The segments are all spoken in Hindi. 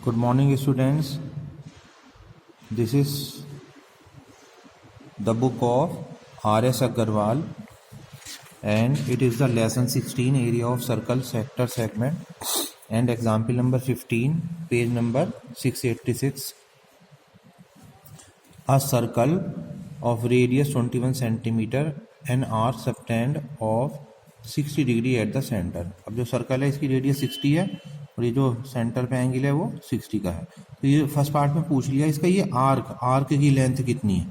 Good morning, students. This is the book of R.S. Agarwal, and it is the lesson 16, area of circle, sector, segment, and example number 15, page number 686. A circle of radius 21 centimeter and arc subtend of 60 degree at the centre. अब जो सर्कल है इसकी रेडियस 60 है और ये जो सेंटर पे एंगल है वो 60 का है. तो ये फर्स्ट पार्ट में पूछ लिया इसका ये आर्क की लेंथ कितनी है.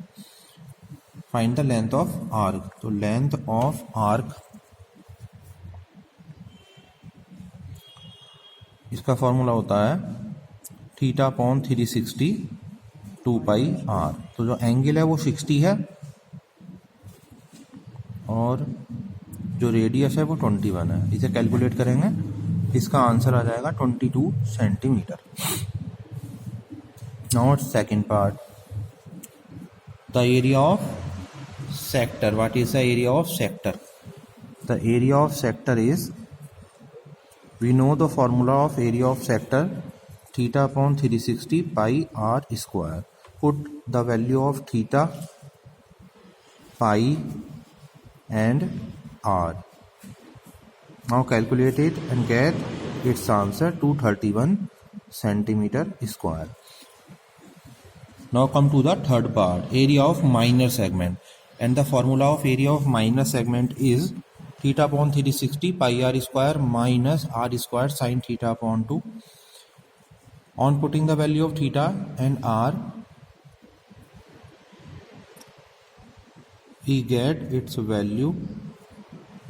Find the length of arc. तो लेंथ ऑफ आर्क इसका फॉर्मूला होता है थीटा अपॉन 360 2 पाई आर. तो जो एंगल है वो 60 है और जो रेडियस है वो 21 है. इसे कैलकुलेट करेंगे, इसका आंसर आ जाएगा 22 centimetre. Now second part, the area of sector. What is the area of sector? The area of sector is, we know the formula of area of sector theta upon 360 pi are square. Put the value of theta, pi and r. Now calculate it and get its answer 231 centimeter square. Now come to the third part, area of minor segment, and the formula of area of minor segment is theta upon 360 pi r square minus r square sin theta upon 2. On putting the value of theta and r, we get its value,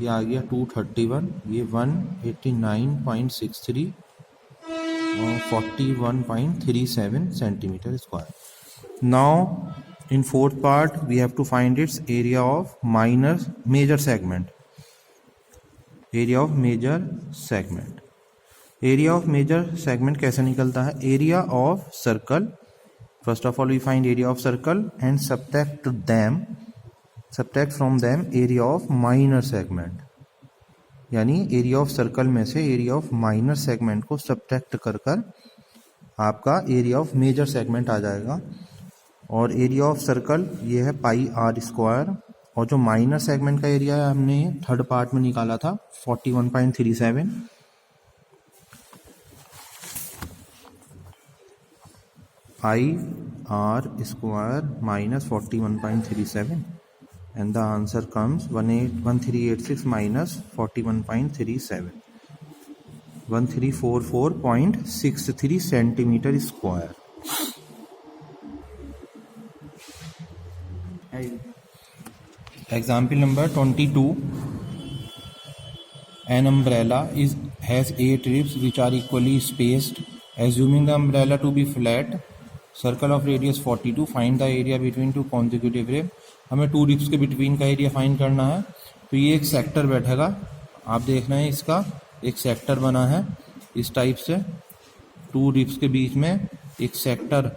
ये आ गया 231, ये 189.63 और 41.37 centimetre square. Now in fourth part we have to find its area of major segment. Area of major segment. Area of major segment कैसे निकलता है? Area of circle. First of all we find area of circle and subtract from them area of minor segment. यानी एरिया ऑफ सर्कल में से एरिया ऑफ माइनर सेगमेंट को सब्ट्रैक्ट कर आपका एरिया ऑफ मेजर सेगमेंट आ जाएगा. और एरिया ऑफ सर्कल ये है पाई आर स्क्वायर, और जो माइनर सेगमेंट का एरिया है हमने थर्ड पार्ट में निकाला था 41.37. Pi are square minus 41.37 and the answer comes 1386 minus 41.37, 1344.63 centimeter square. Example number 22. An umbrella has 8 ribs which are equally spaced. Assuming the umbrella to be flat, circle of radius 42, find the area between two consecutive ribs. हमें 2 रिब्स के बिटवीन का एरिया फाइंड करना है. तो ये एक सेक्टर बैठेगा, आप देखना है इसका एक सेक्टर बना है इस टाइप से. 2 रिब्स के बीच में एक सेक्टर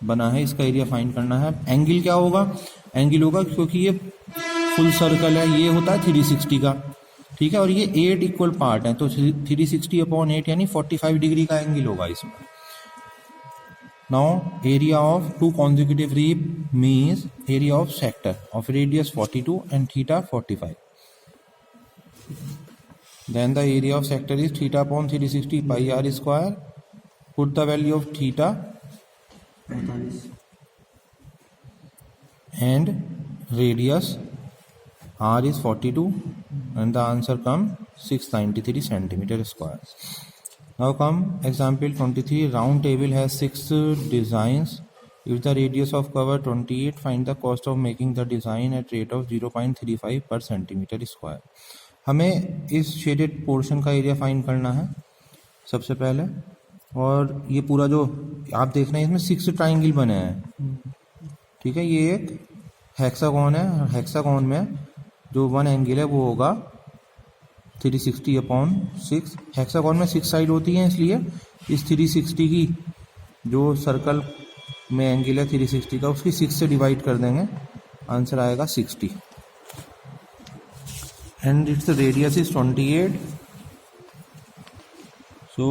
बना है, इसका एरिया फाइंड करना है. एंगल क्या होगा? एंगल होगा, क्योंकि ये फुल सर्कल है, ये होता है 360 का, ठीक है, और ये 8 इक्वल पार्ट है, तो 360 अपॉन 8 यानी 45 डिग्री का एंगल होगा इसमें. Now area of 2 consecutive rib means area of sector of radius 42 and theta 45. Then the area of sector is theta upon 360 pi r square. Put the value of theta and radius r is 42 and the answer comes 693 centimeter square. Now come example 23. Round table has 6 designs. If the radius of cover 28, find the cost of making the design at rate of 0.35 per centimeter square. हमें इस शेडेड पोर्शन का एरिया फाइंड करना है सबसे पहले. और ये पूरा जो आप देख रहे हैं इसमें 6 ट्राइंगल बने हैं, ठीक है. ये एक हेक्सागोन है, और हेक्सागोन में जो वन एंगल है वो होगा 360 अपॉन 6. हेक्सागोन में 6 साइड होती हैं, इसलिए इस 360 की जो सर्कल में एंगल है 360 का, उसकी 6 से डिवाइड कर देंगे, आंसर आएगा 60. And its radius is 28. So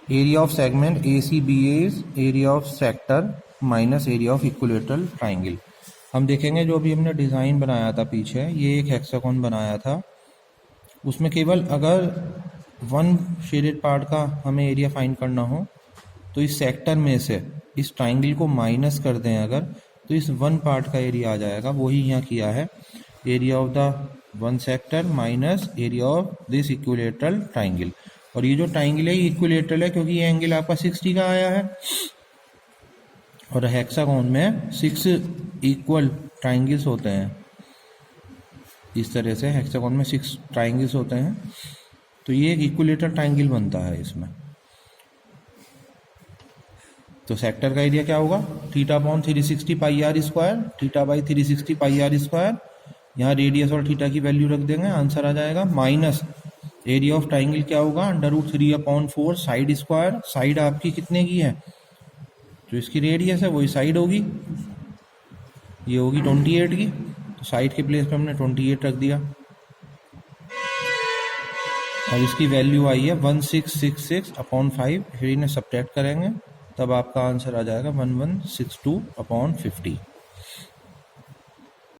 area of segment A C B A is area of sector minus area of equilateral triangle. हम देखेंगे जो अभी हमने डिज़ाइन बनाया था पीछे, ये एक हेक्सागोन बनाया था, उसमें केवल अगर वन शेडेड पार्ट का हमें एरिया फाइंड करना हो तो इस सेक्टर में से इस ट्राइंगल को माइनस कर दें अगर, तो इस वन पार्ट का एरिया आ जाएगा। वही यहाँ किया है, area of the one sector minus area of this equilateral triangle. और ये जो ट्राइंगल है ये इक्विलेटरल है क्योंकि ये एंगल आपका 60 का आया है, और हेक्सागोन में 6 इक्वल ट्राइंगल्स होते हैं। इस तरह से हेक्सागोन में 6 ट्राइंगल्स होते हैं, तो ये एक इक्विलेटरल ट्राइंगल बनता है इसमें। तो सेक्टर का एरिया क्या होगा, theta upon 360 pi are square, theta by 360 pi are square. यहाँ रेडियस और थीटा की वैल्यू रख देंगे, आंसर आ जाएगा, माइनस एरिया ऑफ ट्राइंगल क्या होगा, √3/4 साइड स्क्वायर। साइड आपकी कितने की है, जो इसकी रेडियस है वही साइड होगी, ये होगी 28 की, तो साइड के प्लेस पे हमने 28 रख दिया। और इसकी वैल्यू आई है 1666/5, फिर इन्हें सब्ट्रैक्ट करेंगे तब आपका आंसर आ जाएगा 1162/50।